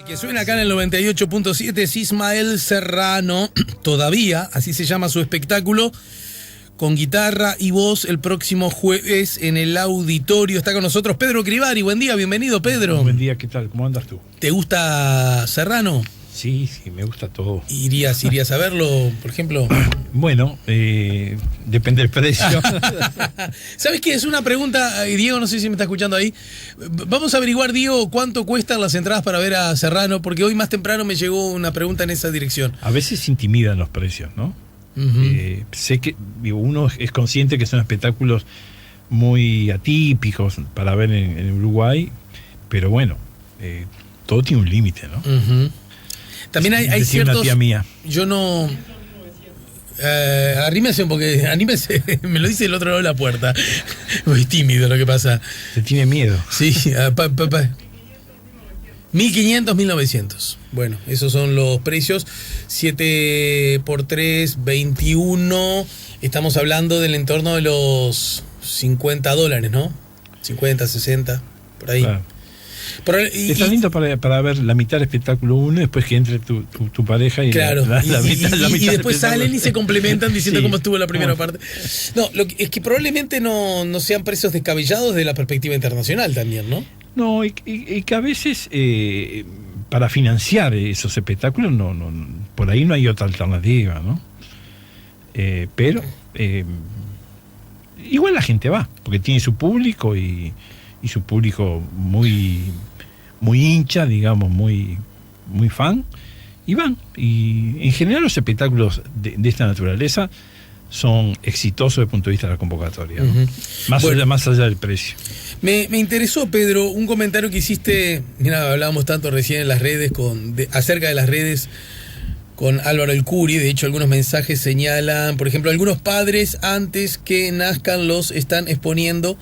Que suena acá en el 98.7 es Ismael Serrano, todavía, así se llama su espectáculo, con guitarra y voz el próximo jueves en el auditorio. Está con nosotros Pedro Crivari. Buen día, bienvenido Pedro. Buen día, ¿qué tal? ¿Cómo andas tú? ¿Te gusta Serrano? Sí, me gusta todo. ¿Irías a verlo, por ejemplo? Bueno, depende del precio. ¿Sabes qué? Es una pregunta, Diego, no sé si me está escuchando ahí. Vamos a averiguar, Diego, cuánto cuestan las entradas para ver a Serrano, porque hoy más temprano me llegó una pregunta en esa dirección. A veces intimidan los precios, ¿no? Sé que uno es consciente que son espectáculos muy atípicos para ver en Uruguay, pero bueno, todo tiene un límite, ¿no? También hay ciertos... Una tía mía. Yo no... arrímese porque anímese, me lo dice del otro lado de la puerta. Muy tímido lo que pasa. ¿Te tiene miedo? Sí, 1.500, 1.900. Bueno, esos son los precios. 7 por 3, 21. Estamos hablando del entorno de los $50, ¿no? 50, 60, por ahí. Claro. Está lindo para ver la mitad del espectáculo uno, después que entre tu pareja y claro, la mitad y después salen y se complementan diciendo cómo estuvo la primera parte. No, es que probablemente no sean precios descabellados de la perspectiva internacional también, ¿no? No, y que a veces para financiar esos espectáculos por ahí no hay otra alternativa, ¿no? Pero igual la gente va, porque tiene su público y su público muy hincha, digamos, muy fan, y van. Y en general los espectáculos de esta naturaleza son exitosos desde el punto de vista de la convocatoria, ¿no? Más allá del precio. Me interesó, Pedro, un comentario que hiciste, mira, hablábamos tanto recién en las redes, acerca de las redes, con Álvaro El Curi. De hecho, algunos mensajes señalan, por ejemplo, algunos padres antes que nazcan los están exponiendo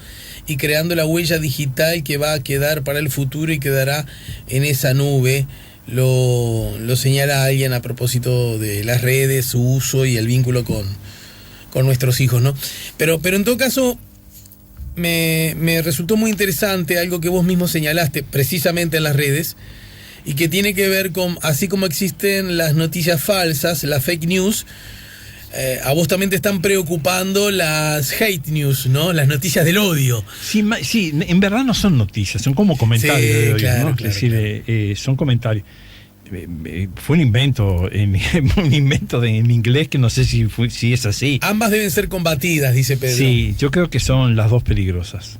y creando la huella digital que va a quedar para el futuro y quedará en esa nube. Lo señala alguien a propósito de las redes, su uso y el vínculo con nuestros hijos, ¿no? Pero en todo caso, me resultó muy interesante algo que vos mismo señalaste precisamente en las redes, y que tiene que ver con, así como existen las noticias falsas, las fake news, a vos también te están preocupando las hate news, ¿no? Las noticias del odio. Sí, en verdad no son noticias, son como comentarios de odio, claro, ¿no? Claro, es decir, son comentarios. Fue un invento en inglés que no sé si es así. Ambas deben ser combatidas, dice Pedro. Sí, yo creo que son las dos peligrosas,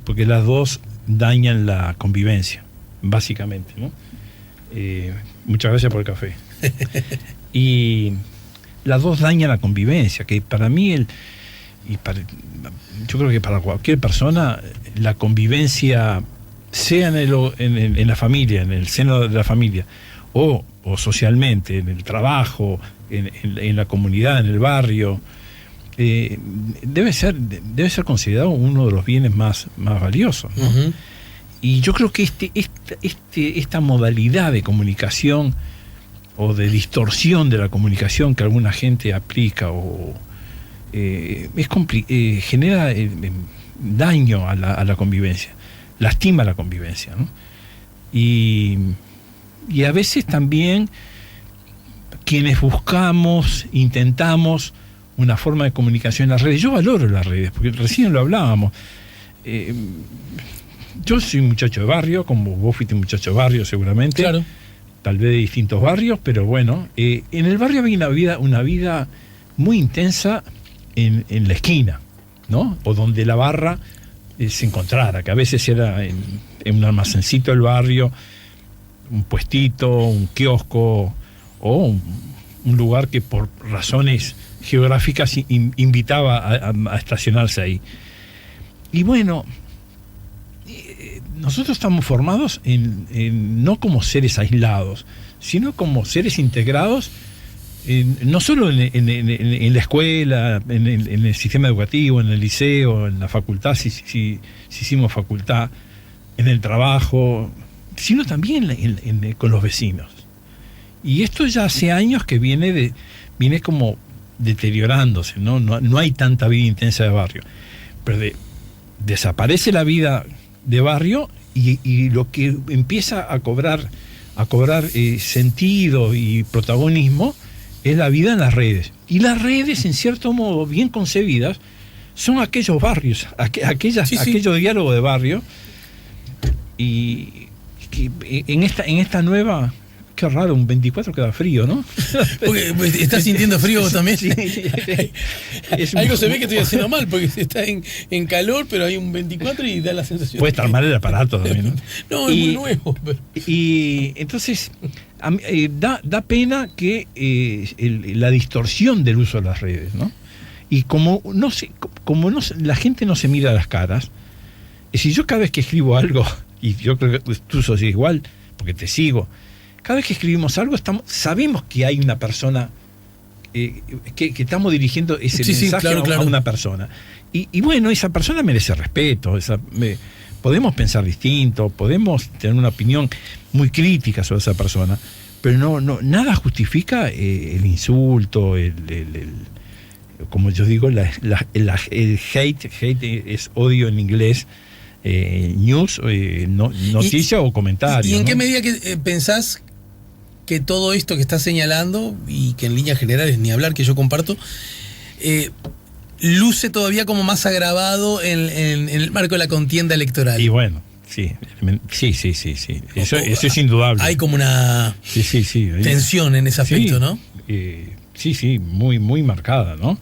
porque las dos dañan la convivencia, básicamente, ¿no? Muchas gracias por el café. Y las dos dañan la convivencia, que para mí yo creo que para cualquier persona la convivencia, sea en la familia, en el seno de la familia, o socialmente, en el trabajo, en la comunidad, en el barrio, debe ser considerado uno de los bienes más valiosos, ¿no? Y yo creo que esta modalidad de comunicación o de distorsión de la comunicación que alguna gente aplica genera daño a la convivencia, lastima la convivencia, ¿no? Y a veces también quienes intentamos una forma de comunicación en las redes. Yo valoro las redes, porque recién lo hablábamos. Yo soy un muchacho de barrio, como vos fuiste un muchacho de barrio seguramente. Claro. Tal vez de distintos barrios, pero bueno, en el barrio había una vida muy intensa en la esquina, ¿no? O donde la barra se encontrara, que a veces era en un almacencito del barrio, un puestito, un kiosco, o un lugar que por razones geográficas invitaba a estacionarse ahí. Y bueno, nosotros estamos formados no como seres aislados, sino como seres integrados, no solo en la escuela, en el sistema educativo, en el liceo, en la facultad, si hicimos facultad, en el trabajo, sino también con los vecinos. Y esto ya hace años que viene como deteriorándose, ¿no? No hay tanta vida intensa de barrio. Pero desaparece la vida de barrio y lo que empieza a cobrar a cobrar sentido y protagonismo es la vida en las redes. Y las redes, en cierto modo, bien concebidas, son aquellos barrios, aquellos diálogos de barrio. Y que en esta nueva... Qué raro, un 24 queda frío, ¿no? Porque estás sintiendo frío vos también. Sí. Algo se ve que estoy haciendo mal, porque está en calor, pero hay un 24 y da la sensación. Puede estar mal el aparato también, ¿no? No, es muy nuevo. Pero... Y entonces da pena que la distorsión del uso de las redes, ¿no? Y como la gente no se mira a las caras, si yo cada vez que escribo algo, y yo creo que tú sos igual, porque te sigo, cada vez que escribimos algo sabemos que hay una persona que estamos dirigiendo ese mensaje a una persona. Y bueno, esa persona merece respeto. Podemos pensar distinto, podemos tener una opinión muy crítica sobre esa persona, pero nada justifica el insulto, como yo digo, el hate es odio en inglés, news, noticia o comentario. ¿Y en qué medida que pensás que todo esto que estás señalando, y que en líneas generales ni hablar, que yo comparto, luce todavía como más agravado en el marco de la contienda electoral? Y bueno, sí. Eso es indudable. Hay como una tensión en ese aspecto, ¿no? Sí, muy, muy marcada, ¿no?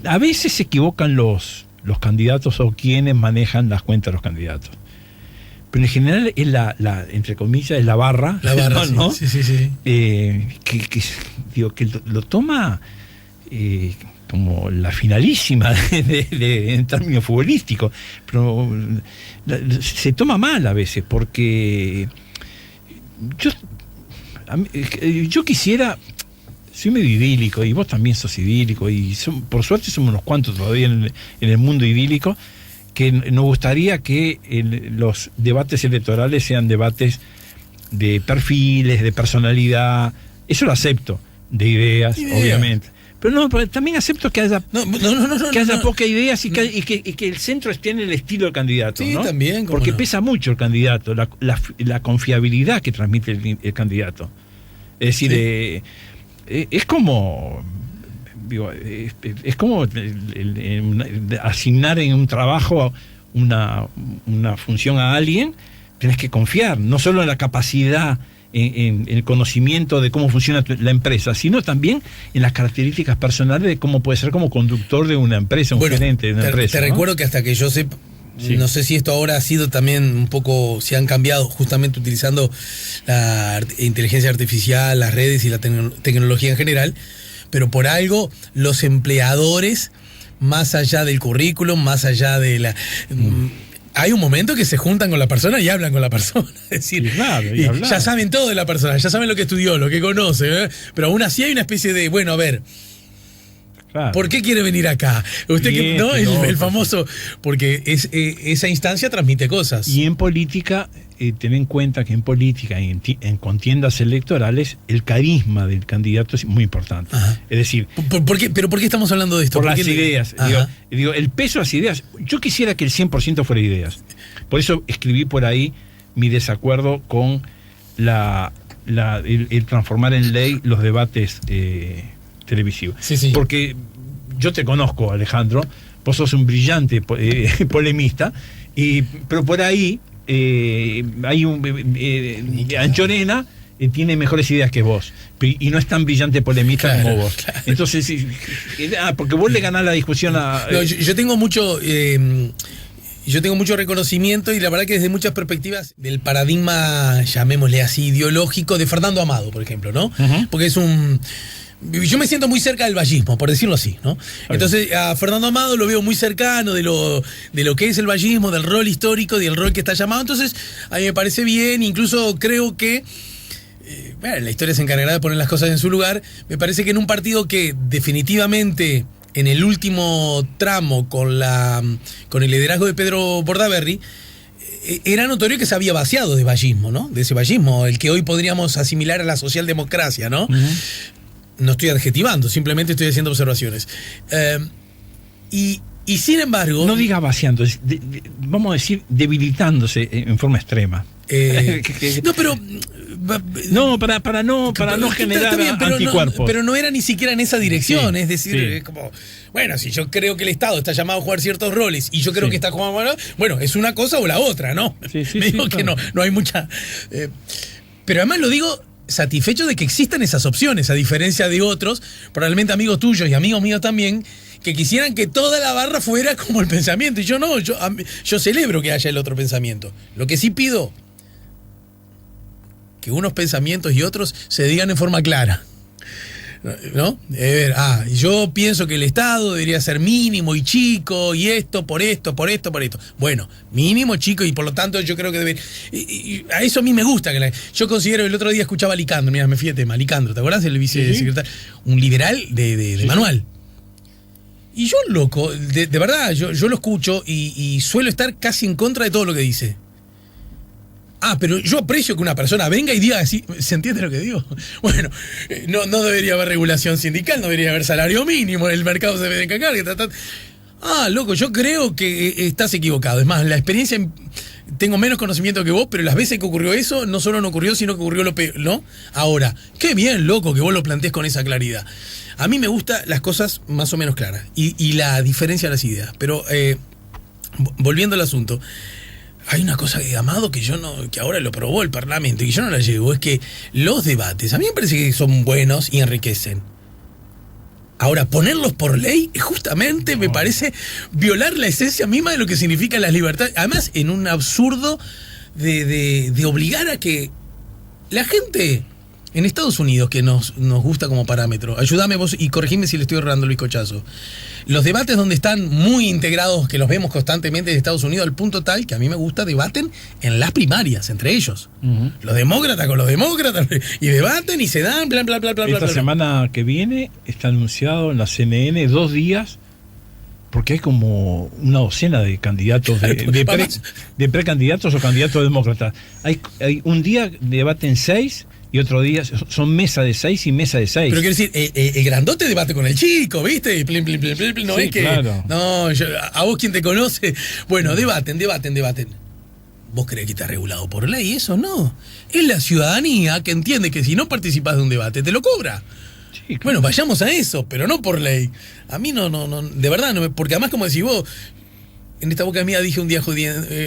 A veces se equivocan los candidatos o quienes manejan las cuentas de los candidatos. Pero en general es entre comillas, es la barra, ¿no? Sí. Que lo toma como la finalísima en términos futbolísticos, pero se toma mal a veces, porque yo quisiera, soy medio idílico, y vos también sos idílico, y por suerte somos unos cuantos todavía en el mundo idílico, que nos gustaría que los debates electorales sean debates de perfiles, de personalidad. Eso lo acepto, de ideas, obviamente. Pero también acepto que haya pocas ideas y que el centro esté en el estilo del candidato. Sí, ¿no? también. Porque pesa mucho el candidato, la confiabilidad que transmite el candidato. Es decir, es como... es como asignar en un trabajo una función a alguien. Tenés que confiar no solo en la capacidad, en el conocimiento de cómo funciona la empresa, sino también en las características personales de cómo puede ser como conductor de una empresa, gerente de una empresa. Te recuerdo que hasta que yo sepa, no sé si esto ahora ha sido también un poco, si han cambiado justamente utilizando la inteligencia artificial, las redes y la tecnología en general, pero por algo los empleadores, más allá del currículum, más allá de la... Hay un momento que se juntan con la persona y hablan con la persona. Es decir, ya saben todo de la persona, ya saben lo que estudió, lo que conoce, pero aún así hay una especie de, bueno, a ver... Claro. ¿Por qué quiere venir acá? Usted ¿no? El famoso, porque esa instancia transmite cosas. Y en política, ten en cuenta que en política, en contiendas electorales, el carisma del candidato es muy importante. Ajá. Es decir... ¿Pero por qué estamos hablando de esto? Por las ideas. Digo, el peso de las ideas. Yo quisiera que el 100% fuera ideas. Por eso escribí por ahí mi desacuerdo con el transformar en ley los debates televisivos. Sí. Porque yo te conozco, Alejandro, vos sos un brillante polemista, pero por ahí hay Anchorena tiene mejores ideas que vos y no es tan brillante polemista como vos. Claro. Entonces, porque vos le ganás la discusión a... No, yo tengo mucho... Yo tengo mucho reconocimiento y la verdad que desde muchas perspectivas del paradigma, llamémosle así, ideológico de Fernando Amado, por ejemplo, ¿no? Uh-huh. Porque es un... Yo me siento muy cerca del vallismo, por decirlo así, ¿no? Entonces a Fernando Amado lo veo muy cercano de lo que es el vallismo, del rol histórico y del rol que está llamado. Entonces a mí me parece bien, incluso creo que la historia se encargará de poner las cosas en su lugar. Me parece que en un partido que definitivamente en el último tramo con el liderazgo de Pedro Bordaberry era notorio que se había vaciado de vallismo, ¿no? De ese vallismo, el que hoy podríamos asimilar a la socialdemocracia, ¿no? Uh-huh. No estoy adjetivando, simplemente estoy haciendo observaciones. Y Y sin embargo... No diga vaciando, vamos a decir debilitándose en forma extrema. No, pero... No, para no generar bien, pero anticuerpos. Pero no era ni siquiera en esa dirección, Sí, es decir, sí. es como, bueno, si yo creo que el Estado está llamado a jugar ciertos roles y yo creo Sí. que está jugando, bueno, es una cosa o la otra, ¿no? Sí, sí, Me digo sí, que claro. no hay mucha... pero además lo digo satisfecho de que existan esas opciones, a diferencia de otros, probablemente amigos tuyos y amigos míos también, que quisieran que toda la barra fuera como el pensamiento. Y yo no, yo celebro que haya el otro pensamiento. Lo que sí pido, que unos pensamientos y otros se digan en forma clara. ¿No? Yo pienso que el Estado debería ser mínimo y chico, y esto, por esto. Bueno, mínimo, chico, y por lo tanto yo creo que debe. Y a eso a mí me gusta. Yo considero, el otro día escuchaba a Licandro, mira, me fui de tema, Licandro, ¿te acordás? El vicesecretario, un liberal de manual. Y yo, loco, de verdad, yo lo escucho y suelo estar casi en contra de todo lo que dice. Pero yo aprecio que una persona venga y diga así, ¿se entiende lo que digo? Bueno, no debería haber regulación sindical, no debería haber salario mínimo, el mercado se debe encargar. Loco, yo creo que estás equivocado. Es más, la experiencia, tengo menos conocimiento que vos, pero las veces que ocurrió eso, no solo no ocurrió, sino que ocurrió lo peor, ¿no? Ahora, qué bien, loco, que vos lo plantees con esa claridad. A mí me gustan las cosas más o menos claras y la diferencia de las ideas. Pero, volviendo al asunto, hay una cosa que Amado que que ahora lo probó el Parlamento y yo no la llevo, es que los debates a mí me parece que son buenos y enriquecen. Ahora, ponerlos por ley, justamente me parece violar la esencia misma de lo que significan las libertades. Además, en un absurdo de obligar a que la gente en Estados Unidos, que nos gusta como parámetro, ayúdame vos y corregime si le estoy errando, Luis Cochazo. Los debates donde están muy integrados, que los vemos constantemente en Estados Unidos, al punto tal que a mí me gusta, debaten en las primarias, entre ellos. Uh-huh. Los demócratas con los demócratas, y debaten y se dan, bla, bla, bla, bla. Esta semana que viene está anunciado en la CNN 2 días, porque hay como una docena de candidatos, de precandidatos o candidatos demócratas. Hay un día debaten 6 y otro día son mesa de 6 y mesa de 6. Pero quiero decir, el grandote debate con el chico, ¿viste? Y plin, plin, plin, plin, plin, no sí, es que. Claro. No, a vos quien te conoce. Bueno, debaten. ¿Vos creés que está regulado por ley? Eso no. Es la ciudadanía que entiende que si no participás de un debate, te lo cobra. Sí, claro. Bueno, vayamos a eso, pero no por ley. A mí no, de verdad, no, porque además, como decís vos, en esta boca mía dije un día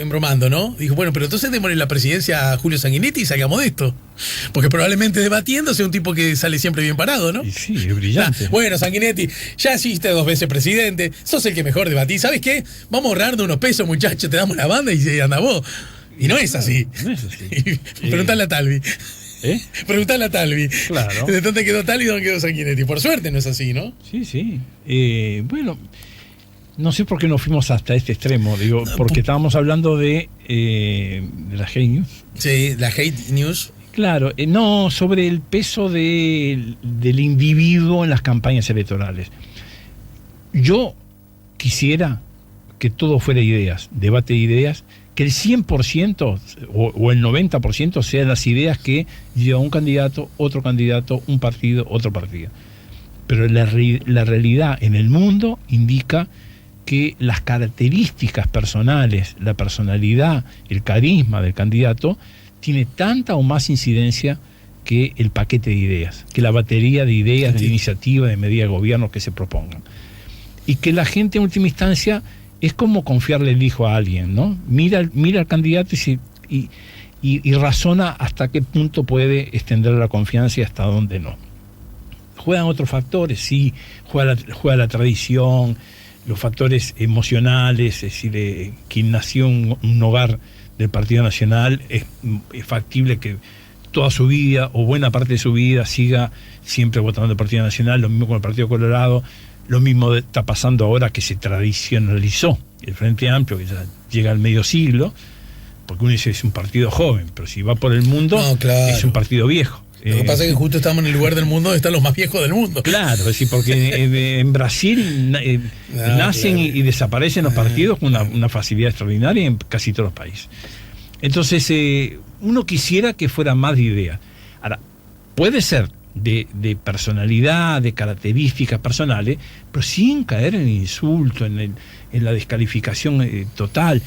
bromando, ¿no? Dijo, bueno, pero entonces démosle la presidencia a Julio Sanguinetti y salgamos de esto. Porque probablemente debatiendo sea un tipo que sale siempre bien parado, ¿no? Y sí, es brillante. Bueno, Sanguinetti, ya fuiste 2 veces presidente, sos el que mejor debatís. ¿Sabes qué? Vamos a ahorrarnos unos pesos, muchachos, te damos la banda y anda vos. Y no es así. No es así. Preguntale a Talvi. Preguntale a Talvi. Claro. ¿De dónde quedó Talvi y dónde quedó Sanguinetti? Por suerte no es así, ¿no? Sí. Bueno, no sé por qué nos fuimos hasta este extremo, digo, porque estábamos hablando de la hate news. Sí, la hate news. Claro, no, sobre el peso del individuo en las campañas electorales. Yo quisiera que todo fuera ideas, debate de ideas, que el 100% o el 90% sean las ideas que lleva un candidato, un partido, otro partido. Pero la realidad en el mundo indica que las características personales, la personalidad, el carisma del candidato tiene tanta o más incidencia que el paquete de ideas, que la batería de ideas, de iniciativas, de medidas de gobierno que se propongan. Y que la gente en última instancia es como confiarle el hijo a alguien, ¿no? Mira al candidato y razona hasta qué punto puede extender la confianza y hasta dónde no. Juegan otros factores, sí, juega la tradición, los factores emocionales, es decir, quien nació en un hogar del Partido Nacional es factible que toda su vida o buena parte de su vida siga siempre votando el Partido Nacional, lo mismo con el Partido Colorado, lo mismo está pasando ahora que se tradicionalizó el Frente Amplio, que ya llega al medio siglo, porque uno dice es un partido joven, pero si va por el mundo, claro, es un partido viejo. Lo que pasa es que justo estamos en el lugar del mundo donde están los más viejos del mundo. Claro, es decir, porque en Brasil nacen y desaparecen los partidos con una facilidad extraordinaria en casi todos los países. Entonces, uno quisiera que fuera más de idea. Ahora, puede ser de personalidad, de características personales, pero sin caer en el insulto, en la descalificación total.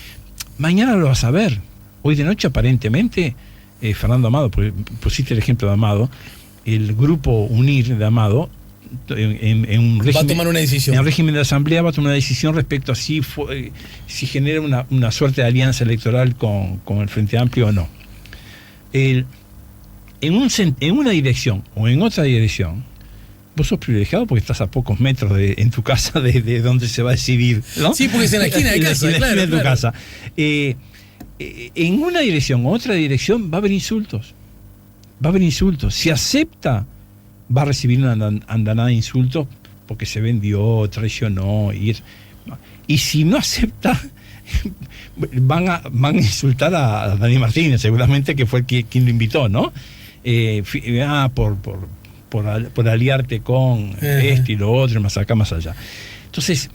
Mañana lo vas a ver. Hoy de noche, aparentemente, Fernando Amado, pusiste el ejemplo de Amado, el grupo UNIR de Amado, en un régimen, va a tomar una decisión. En el régimen de asamblea va a tomar una decisión respecto a si genera una suerte de alianza electoral con el Frente Amplio o no. En una dirección o en otra dirección, vos sos privilegiado porque estás a pocos metros en tu casa de donde se va a decidir, ¿no? Sí, porque es en la esquina de casa, claro, de tu casa. En una dirección u otra dirección va a haber insultos. Si acepta, va a recibir una andanada de insultos porque se vendió, traicionó. Y si no acepta, van a insultar a Dani Martínez, seguramente, que fue quien lo invitó, ¿no? Por aliarte con este y lo otro, más acá, más allá. Entonces,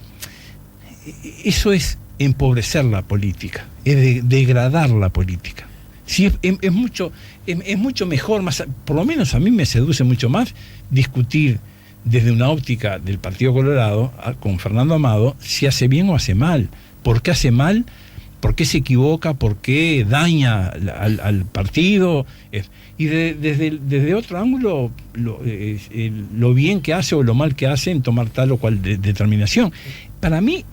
eso es empobrecer la política, es degradar la política. Sí, es mucho mejor, por lo menos a mí me seduce mucho más discutir desde una óptica del Partido Colorado con Fernando Amado si hace bien o hace mal, por qué hace mal, por qué se equivoca, por qué daña al partido, y desde otro ángulo lo bien que hace o lo mal que hace en tomar tal o cual determinación. Para mí,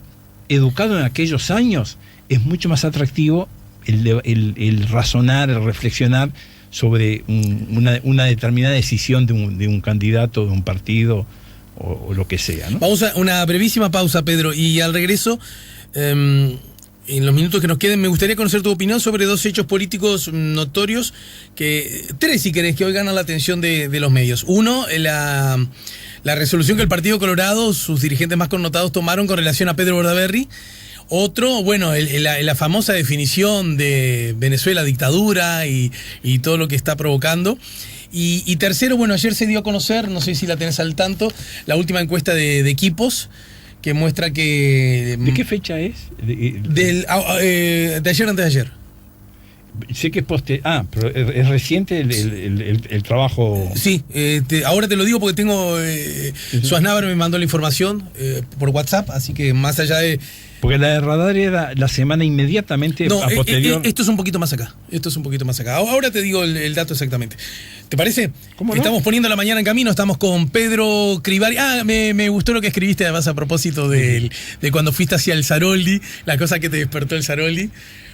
educado en aquellos años, es mucho más atractivo el razonar, el reflexionar sobre una determinada decisión de un candidato, de un partido o lo que sea, ¿no? Vamos a una brevísima pausa, Pedro, y al regreso, en los minutos que nos queden, me gustaría conocer tu opinión sobre dos hechos políticos notorios, tres si querés, que hoy ganan la atención de los medios. Uno, la resolución que el Partido Colorado, sus dirigentes más connotados, tomaron con relación a Pedro Bordaberry. Otro, bueno, la famosa definición de Venezuela dictadura y todo lo que está provocando. Y tercero, bueno, ayer se dio a conocer, no sé si la tenés al tanto, la última encuesta de equipos que muestra que... ¿De qué fecha es? De ayer, antes de ayer. Sé que pero es reciente el trabajo. Sí, ahora te lo digo porque tengo... Suaznavar me mandó la información por WhatsApp, así que más allá de... Porque la de Radar era la semana inmediatamente a posterior. Esto es un poquito más acá. Ahora te digo el dato exactamente. ¿Te parece? ¿Cómo no? Estamos poniendo la mañana en camino, estamos con Pedro Crivari. Me gustó lo que escribiste además a propósito de cuando fuiste hacia el Saroldi, la cosa que te despertó el Saroldi.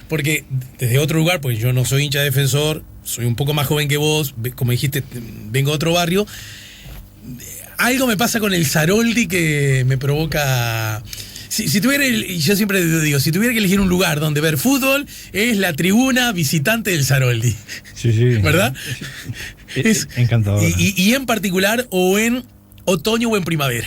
Porque desde otro lugar, pues yo no soy hincha de Defensor, soy un poco más joven que vos, como dijiste, vengo de otro barrio. Algo me pasa con el Saroldi que me provoca... Si tuviera, y yo siempre digo, si tuviera que elegir un lugar donde ver fútbol, es la tribuna visitante del Saroldi. Sí. ¿Verdad? Es encantador. Y en particular, o en otoño o en primavera.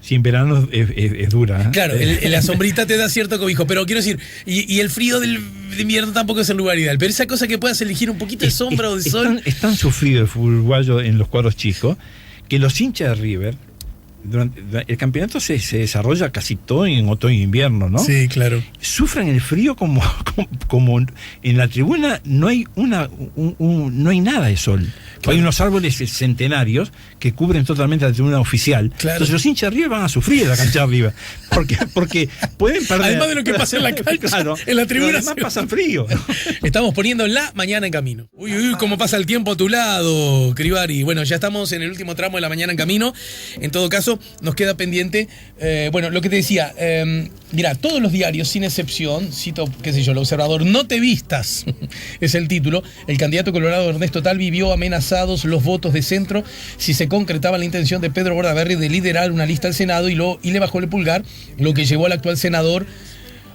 Sí, en verano es dura. ¿Eh? Claro, la sombrita te da cierto cobijo, pero quiero decir, y el frío de invierno tampoco es el lugar ideal, pero esa cosa que puedas elegir un poquito de sombra o de sol. Es tan sufrido el fútbol uruguayo en los cuadros chicos que los hinchas de River, durante el campeonato se desarrolla casi todo en otoño e invierno, ¿no? Sí, claro. Sufren el frío como en la tribuna no hay no hay nada de sol. Claro. Hay unos árboles centenarios que cubren totalmente la tribuna oficial. Claro. Entonces los hinchas de River van a sufrir en la cancha de arriba. Porque pueden perder. Además de lo que pasa en la cancha, claro, en la tribuna. Además pasan frío. Estamos poniendo la mañana en camino. Uy, cómo pasa el tiempo a tu lado, Crivari. Bueno, ya estamos en el último tramo de la mañana en camino. En todo caso, nos queda pendiente, lo que te decía, mirá, todos los diarios, sin excepción, cito, qué sé yo, El Observador, no te vistas, es el título. El candidato colorado Ernesto Talvi vio amenazados los votos de centro si se concretaba la intención de Pedro Bordaberry de liderar una lista al Senado y le bajó el pulgar, lo que llevó al actual senador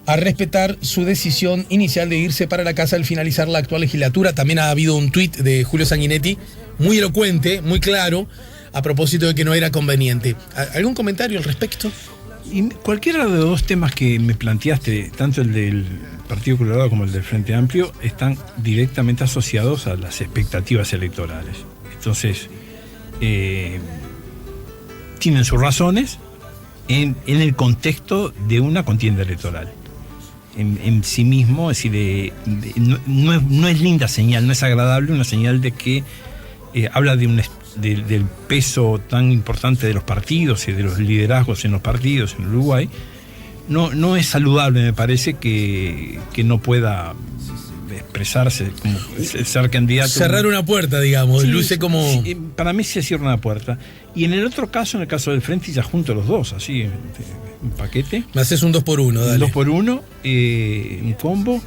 a respetar su decisión inicial de irse para la casa al finalizar la actual legislatura. También ha habido un tuit de Julio Sanguinetti, muy elocuente, muy claro, a propósito de que no era conveniente. ¿Algún comentario al respecto? Y cualquiera de los dos temas que me planteaste, tanto el del Partido Colorado como el del Frente Amplio, están directamente asociados a las expectativas electorales. Entonces, tienen sus razones en el contexto de una contienda electoral. En sí mismo, es decir, no es linda señal, no es agradable una señal de que habla del peso tan importante de los partidos y de los liderazgos en los partidos en Uruguay. No es saludable, me parece, que no pueda expresarse como ser candidato. Cerrar una puerta, digamos, sí, luce como... Sí, para mí se cierra una puerta. Y en el otro caso, en el caso del Frente, ya junto los dos, así, un paquete. Me haces un 2x1, dale. Un 2x1, un combo.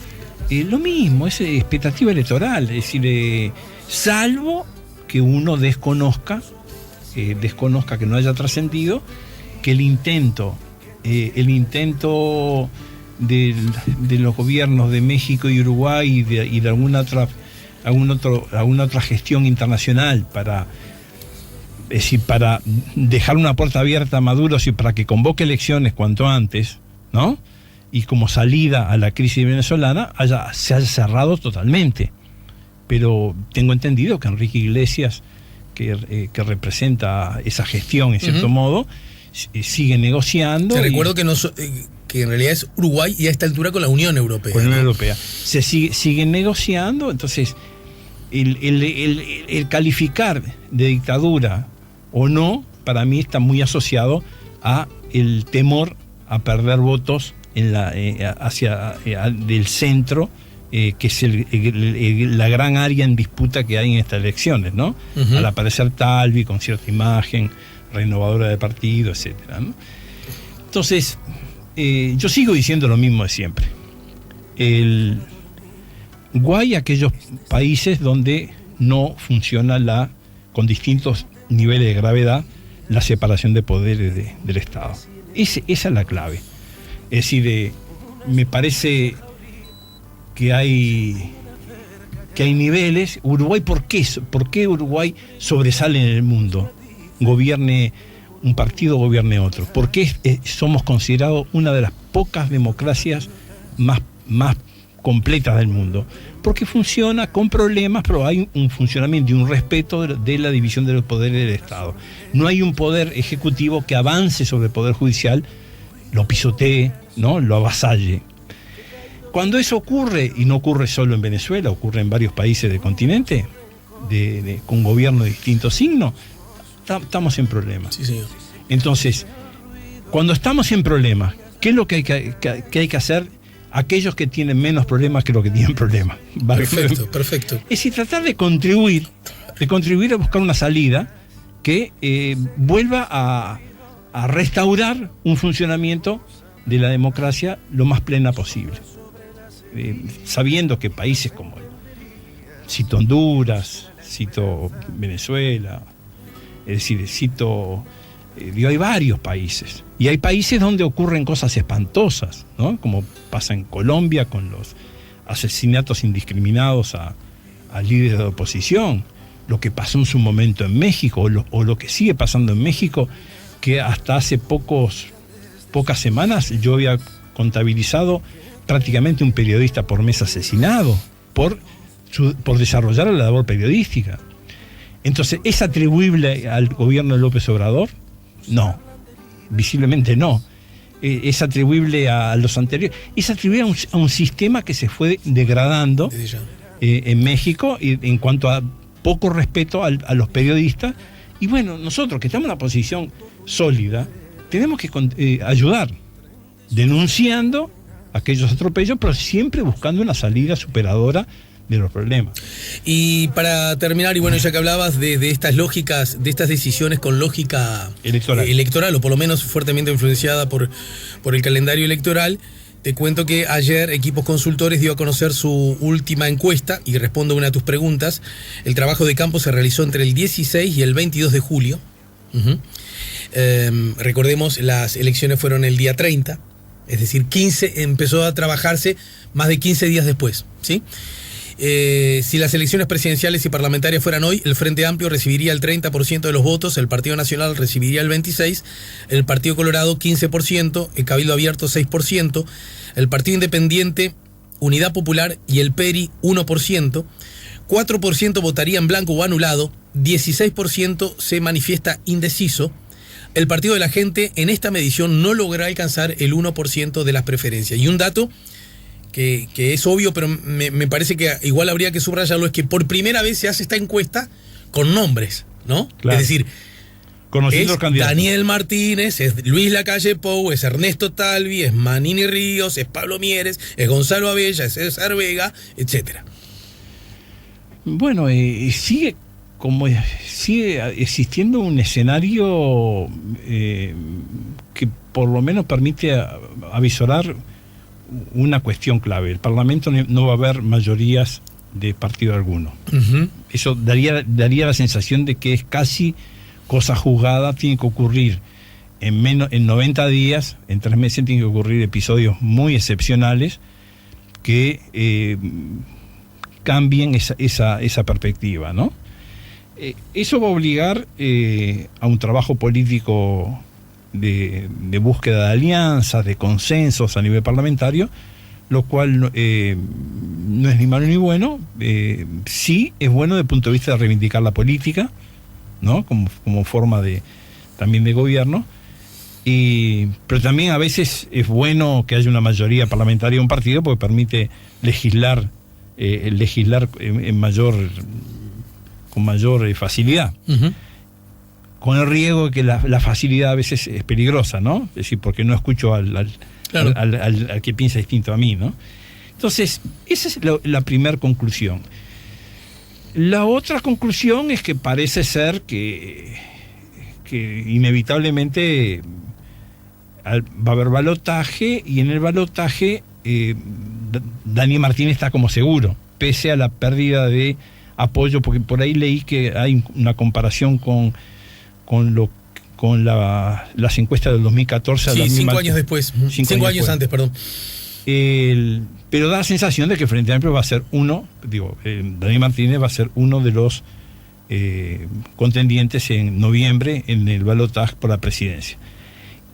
Lo mismo, es expectativa electoral, es decir, salvo que uno desconozca, que no haya trascendido, que el intento de los gobiernos de México y Uruguay y de alguna otra gestión internacional para dejar una puerta abierta a Maduro, para que convoque elecciones cuanto antes, ¿no? Y como salida a la crisis venezolana se haya cerrado totalmente. Pero tengo entendido que Enrique Iglesias, que representa esa gestión en cierto modo, sigue negociando. Te recuerdo que en realidad es Uruguay y a esta altura con la Unión Europea. Con la Unión Europea. Se sigue negociando, entonces el calificar de dictadura o no, para mí está muy asociado a el temor a perder votos del centro, que es la gran área en disputa que hay en estas elecciones, ¿no? Uh-huh. Al aparecer Talvi con cierta imagen renovadora de partido, etcétera, ¿no? Entonces, yo sigo diciendo lo mismo de siempre. Hay aquellos países donde no funciona con distintos niveles de gravedad, la separación de poderes del Estado. Esa es la clave. Es decir, me parece que hay niveles. Uruguay, ¿por qué Uruguay sobresale en el mundo? Gobierne un partido, gobierne otro. ¿Por qué somos considerados una de las pocas democracias más completas del mundo? Porque funciona con problemas, pero hay un funcionamiento y un respeto de la división de los poderes del Estado. No hay un poder ejecutivo que avance sobre el poder judicial, lo pisotee, ¿no? Lo avasalle. Cuando eso ocurre, y no ocurre solo en Venezuela, ocurre en varios países del continente, con gobiernos de distintos signos, estamos en problemas. Sí, señor. Entonces, cuando estamos en problemas, ¿qué es lo que hay que hacer? Aquellos que tienen menos problemas que los que tienen problemas. ¿Vale? Perfecto. Es decir, tratar de contribuir a buscar una salida que vuelva a restaurar un funcionamiento de la democracia lo más plena posible. Sabiendo que países como, cito Honduras, cito Venezuela, es decir, hay varios países. Y hay países donde ocurren cosas espantosas, ¿no? Como pasa en Colombia con los asesinatos indiscriminados a líderes de oposición. Lo que pasó en su momento en México, o lo que sigue pasando en México, que hasta hace pocas semanas yo había contabilizado prácticamente un periodista por mes asesinado por desarrollar la labor periodística. Entonces, ¿es atribuible al gobierno de López Obrador? No, visiblemente no. ¿Es atribuible a los anteriores? Es atribuible a un sistema que se fue degradando en México en cuanto a poco respeto a los periodistas. Y bueno, nosotros que estamos en una posición sólida, tenemos que ayudar, denunciando aquellos atropellos, pero siempre buscando una salida superadora de los problemas. Y para terminar, y bueno, ya que hablabas de estas lógicas, de estas decisiones con lógica electoral, o por lo menos fuertemente influenciada por el calendario electoral, te cuento que ayer Equipos Consultores dio a conocer su última encuesta, y respondo a una de tus preguntas. El trabajo de campo se realizó entre el 16 y el 22 de julio. Uh-huh. Recordemos, las elecciones fueron el día 30, es decir, empezó a trabajarse más de 15 días después, ¿sí? Si las elecciones presidenciales y parlamentarias fueran hoy, el Frente Amplio recibiría el 30% de los votos, el Partido Nacional recibiría el 26%, el Partido Colorado 15%, el Cabildo Abierto 6%, el Partido Independiente, Unidad Popular y el PERI 1%, 4% votaría en blanco o anulado, 16% se manifiesta indeciso. El Partido de la Gente en esta medición no logrará alcanzar el 1% de las preferencias. Y un dato que es obvio, pero me parece que igual habría que subrayarlo, es que por primera vez se hace esta encuesta con nombres, ¿no? Claro. Es decir, Conociendo es los candidatos. Daniel Martínez, es Luis Lacalle Pou, es Ernesto Talvi, es Manini Ríos, es Pablo Mieres, es Gonzalo Abella, es César Vega, etcétera. Bueno, sigue existiendo un escenario que por lo menos permite avisorar una cuestión clave. El Parlamento no va a haber mayorías de partido alguno. Uh-huh. Eso daría la sensación de que es casi cosa juzgada, tiene que ocurrir en 90 días, en 3 meses tienen que ocurrir episodios muy excepcionales que cambien esa perspectiva, ¿no? Eso va a obligar a un trabajo político de búsqueda de alianzas, de consensos a nivel parlamentario, lo cual no es ni malo ni bueno. Sí es bueno desde el punto de vista de reivindicar la política, ¿no? Como forma también de gobierno, pero también a veces es bueno que haya una mayoría parlamentaria de un partido porque permite legislar con mayor facilidad. Uh-huh. Con el riesgo de que la facilidad a veces es peligrosa, ¿no? Es decir, porque no escucho al que piensa distinto a mí, ¿no? Entonces, esa es la primera conclusión. La otra conclusión es que parece ser que inevitablemente va a haber balotaje, y en el balotaje Daniel Martínez está como seguro, pese a la pérdida de apoyo, porque por ahí leí que hay una comparación con las encuestas del 2014. Sí, 5 años después. 5 años antes, perdón. Pero da la sensación de que Frente Amplio va a ser Daniel Martínez va a ser uno de los contendientes en noviembre en el balotaje por la presidencia.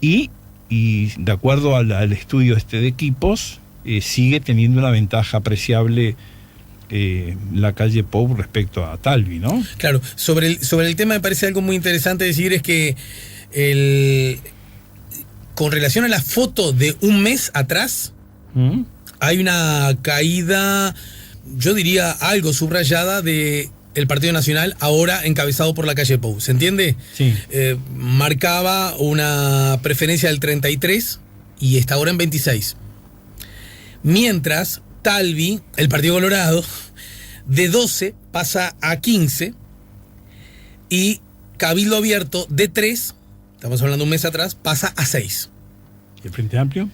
Y de acuerdo al estudio de equipos, sigue teniendo una ventaja apreciable Lacalle Pou respecto a Talvi, ¿no? Claro, sobre el tema me parece algo muy interesante decir es que con relación a la foto de un mes atrás, hay una caída, yo diría algo subrayada, de el Partido Nacional, ahora encabezado por Lacalle Pou. ¿Se entiende? Sí. Marcaba una preferencia del 33 y está ahora en 26. Mientras Talvi, el Partido Colorado, de 12 pasa a 15, y Cabildo Abierto de 3, estamos hablando un mes atrás, pasa a 6. ¿Y el Frente Amplio?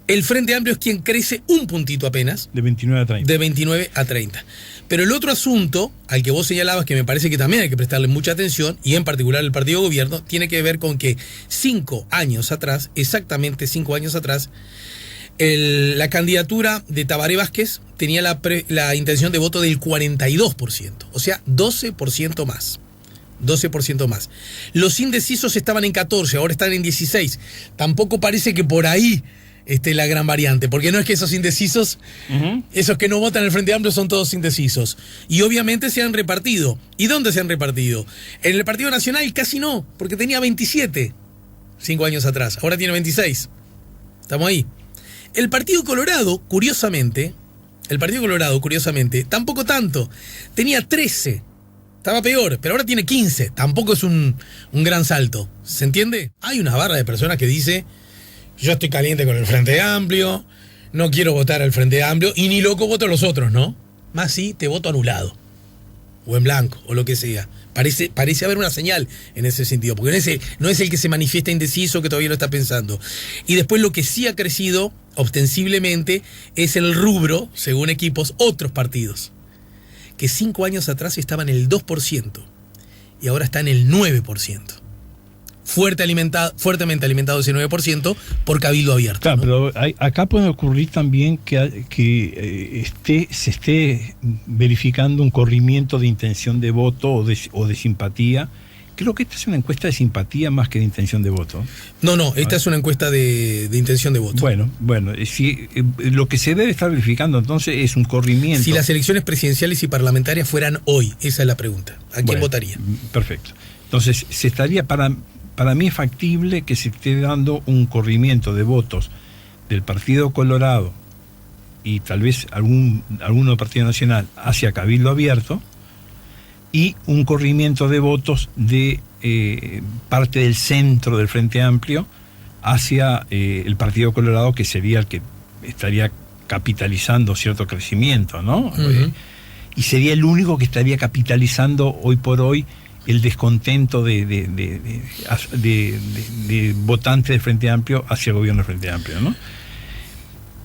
El Frente Amplio es quien crece un puntito apenas. De 29 a 30. De 29 a 30. Pero el otro asunto al que vos señalabas, que me parece que también hay que prestarle mucha atención, y en particular el Partido Gobierno, tiene que ver con que 5 años atrás, exactamente 5 años atrás, la candidatura de Tabaré Vázquez tenía la intención de voto del 42%, o sea, 12% más. 12% más. Los indecisos estaban en 14, ahora están en 16. Tampoco parece que por ahí esté la gran variante, porque no es que esos indecisos, esos que no votan en el Frente Amplio son todos indecisos. Y obviamente se han repartido. ¿Y dónde se han repartido? En el Partido Nacional casi no, porque tenía 27 5 años atrás, ahora tiene 26. Estamos ahí. El Partido Colorado, curiosamente, tampoco tanto. Tenía 13. Estaba peor, pero ahora tiene 15. Tampoco es un gran salto. ¿Se entiende? Hay una barra de personas que dice: yo estoy caliente con el Frente Amplio, no quiero votar al Frente Amplio, y ni loco voto a los otros, ¿no? Más sí, te voto anulado, o en blanco, o lo que sea. Parece haber una señal en ese sentido, porque no es el que se manifiesta indeciso, que todavía lo está pensando. Y después lo que sí ha crecido ostensiblemente es el rubro, según equipos, otros partidos, que 5 años atrás estaban en el 2% y ahora está en el 9%. Fuertemente alimentado ese 9% por Cabildo Abierto. Claro, ¿no? pero acá puede ocurrir también que se esté verificando un corrimiento de intención de voto o de simpatía. Creo que esta es una encuesta de simpatía más que de intención de voto. No, esta es una encuesta de intención de voto. Bueno, si, lo que se debe estar verificando entonces es un corrimiento. Si las elecciones presidenciales y parlamentarias fueran hoy, esa es la pregunta. ¿A quién votaría? Perfecto. Entonces, para mí es factible que se esté dando un corrimiento de votos del Partido Colorado y tal vez alguno del Partido Nacional hacia Cabildo Abierto, y un corrimiento de votos de parte del centro del Frente Amplio hacia el Partido Colorado, que sería el que estaría capitalizando cierto crecimiento, ¿no? Uh-huh. Y sería el único que estaría capitalizando hoy por hoy el descontento de votantes del Frente Amplio hacia el gobierno del Frente Amplio, ¿no?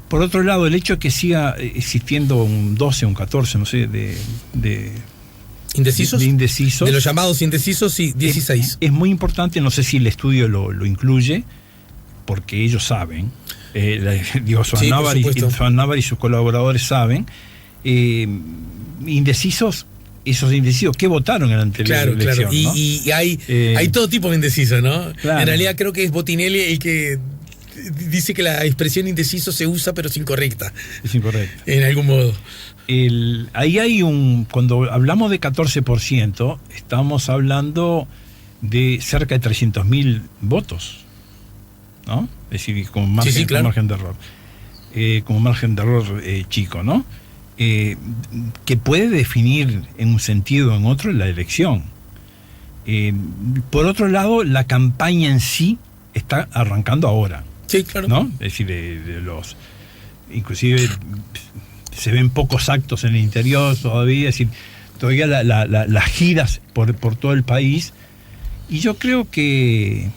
Por otro lado, el hecho de que siga existiendo un 12, un 14, no sé, ¿Indecisos? De indecisos. De los llamados indecisos, sí, 16. Es muy importante, no sé si el estudio lo incluye, porque ellos saben, Joan Navarro y sus colaboradores saben, indecisos, esos indecisos, ¿qué votaron en la anterior elección? Claro, ¿no? y hay todo tipo de indecisos, ¿no? Claro. En realidad creo que es Botinelli el que dice que la expresión indeciso se usa, pero es incorrecta. Es incorrecta. En algún modo. Ahí hay cuando hablamos de 14%, estamos hablando de cerca de 300.000 votos, ¿no? Es decir, como margen, claro. Margen de error. Como margen de error chico, ¿no? Que puede definir en un sentido o en otro la elección. Por otro lado, la campaña en sí está arrancando ahora. Sí, claro. ¿No? Es decir, inclusive se ven pocos actos en el interior todavía, es decir, todavía las giras por todo el país, y yo creo que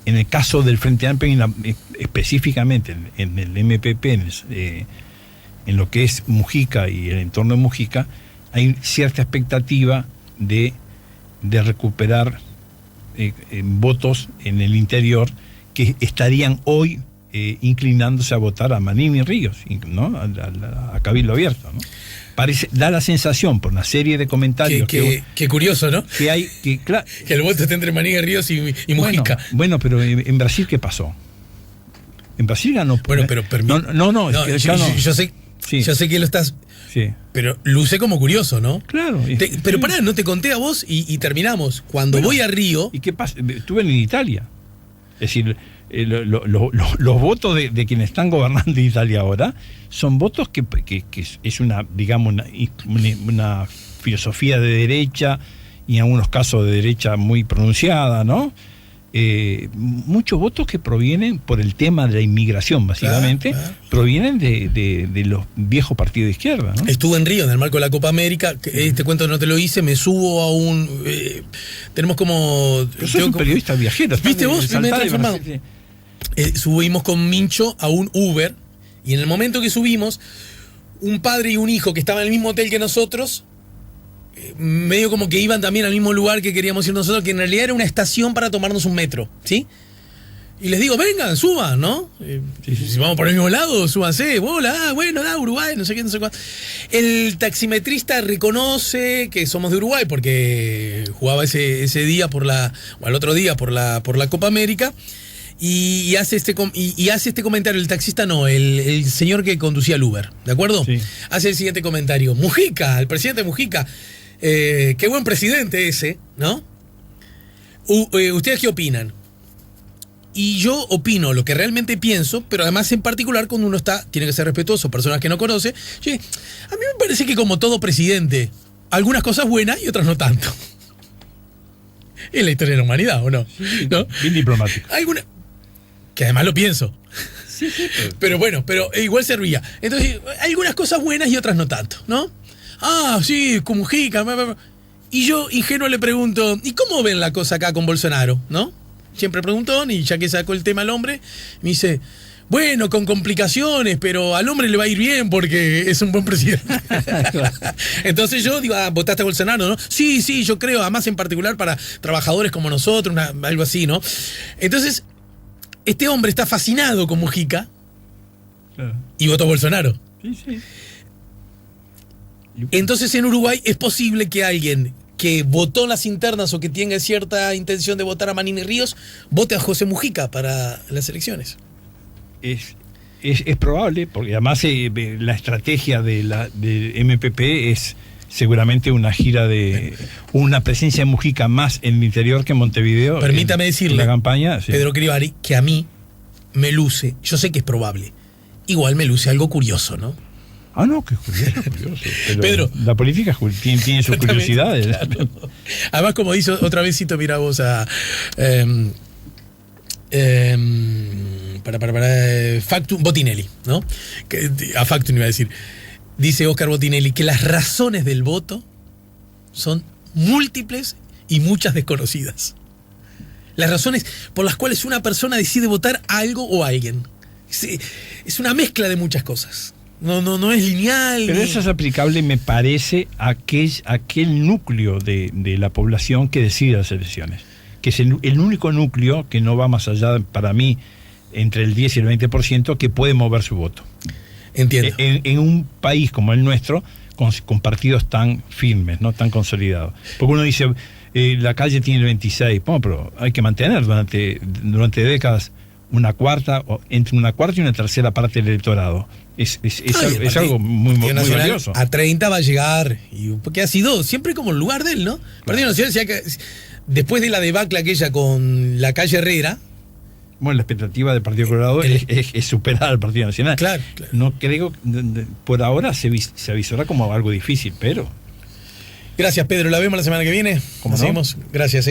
en el caso del Frente Amplio, específicamente en el MPP, en lo que es Mujica y el entorno de Mujica, hay cierta expectativa de recuperar votos en el interior que estarían hoy inclinándose a votar a Manini Ríos, ¿no? A Cabildo Abierto, ¿no? Da la sensación, por una serie de comentarios que curioso, ¿no? Que el voto está entre Manini Ríos y Mujica. Bueno, pero en Brasil, ¿qué pasó? En Brasil ganó. Bueno, pero yo sé que lo estás. Sí. Pero luce como curioso, ¿no? Claro. Pero pará, no te conté a vos y terminamos. Cuando voy a Río. ¿Y qué pasa? Estuve en Italia. Es decir, los votos de quienes están gobernando Italia ahora son votos que es una, digamos, una filosofía de derecha, y en algunos casos de derecha muy pronunciada, ¿no? Muchos votos que provienen por el tema de la inmigración, básicamente, provienen de los viejos partidos de izquierda, ¿no? Estuve en Río en el marco de la Copa América. Este cuento no te lo hice, me subo a un. Tenemos como. Pero sos un periodista viajero. ¿Viste vos? Me he transformado. Subimos con Mincho a un Uber, y en el momento que subimos, un padre y un hijo que estaban en el mismo hotel que nosotros, medio como que iban también al mismo lugar que queríamos ir nosotros, que en realidad era una estación para tomarnos un metro, ¿sí? Y les digo, vengan, suban, ¿no? Si vamos por el mismo lado, súbanse. Hola, bueno, Uruguay, no sé qué, no sé cuánto. El taximetrista reconoce que somos de Uruguay porque jugaba ese día o al otro día por la Copa América. Y hace este comentario, el taxista no, el señor que conducía el Uber, ¿de acuerdo? Sí. Hace el siguiente comentario: Mujica, el presidente Mujica, qué buen presidente ese, ¿no? ¿Ustedes qué opinan? Y yo opino lo que realmente pienso, pero además en particular cuando uno tiene que ser respetuoso, personas que no conoce. A mí me parece que como todo presidente, algunas cosas buenas y otras no tanto. Es la historia de la humanidad, ¿o no? Sí, ¿no? Bien diplomático. Que además lo pienso. Sí, pero bueno, igual servía. Entonces, hay algunas cosas buenas y otras no tanto, ¿no? Ah, sí, con Mujica. Y yo, ingenuo, le pregunto, ¿y cómo ven la cosa acá con Bolsonaro? ¿No? Siempre preguntó, y ya que sacó el tema al hombre, me dice, bueno, con complicaciones, pero al hombre le va a ir bien porque es un buen presidente. Entonces yo digo, votaste a Bolsonaro, ¿no? Sí, yo creo, además en particular para trabajadores como nosotros, algo así, ¿no? Entonces, este hombre está fascinado con Mujica, claro, y votó a Bolsonaro. Sí. Entonces en Uruguay es posible que alguien que votó en las internas o que tenga cierta intención de votar a Manini Ríos vote a José Mujica para las elecciones. Es probable, porque además la estrategia de MPP es seguramente una gira una presencia de Mujica más en el interior que en Montevideo. Permítame decirle, la campaña, sí. Pedro Crivari, que a mí me luce, yo sé que es probable, igual me luce algo curioso, ¿no? Ah, no, qué curioso, curioso. Pero Pedro. la política tiene sus curiosidades. Claro. Además, como dice otra vez, cito, mira vos a Factum Botinelli, ¿no? A Factum iba a decir. Dice Oscar Botinelli que las razones del voto son múltiples y muchas desconocidas. Las razones por las cuales una persona decide votar a algo o a alguien. Es una mezcla de muchas cosas. No es lineal. Pero eso es aplicable, me parece, a aquel núcleo de la población que decide las elecciones. Que es el único núcleo que no va más allá, para mí, entre el 10 y el 20%, que puede mover su voto. Entiendo. En un país como el nuestro, con partidos tan firmes, ¿no? Tan consolidados. Porque uno dice, la calle tiene el 26%, bueno, pero hay que mantener durante décadas entre una cuarta y una tercera parte del electorado. Es algo muy valioso. A 30 va a llegar, porque ha sido siempre como el lugar de él, ¿no? El Partido Nacional decía que después de la debacle aquella con la calle Herrera. Bueno, la expectativa del Partido Colorado es superar al Partido Nacional. Claro. No creo, por ahora se avisora como algo difícil, pero... Gracias, Pedro. La vemos la semana que viene. ¿Cómo no? Seguimos. Gracias,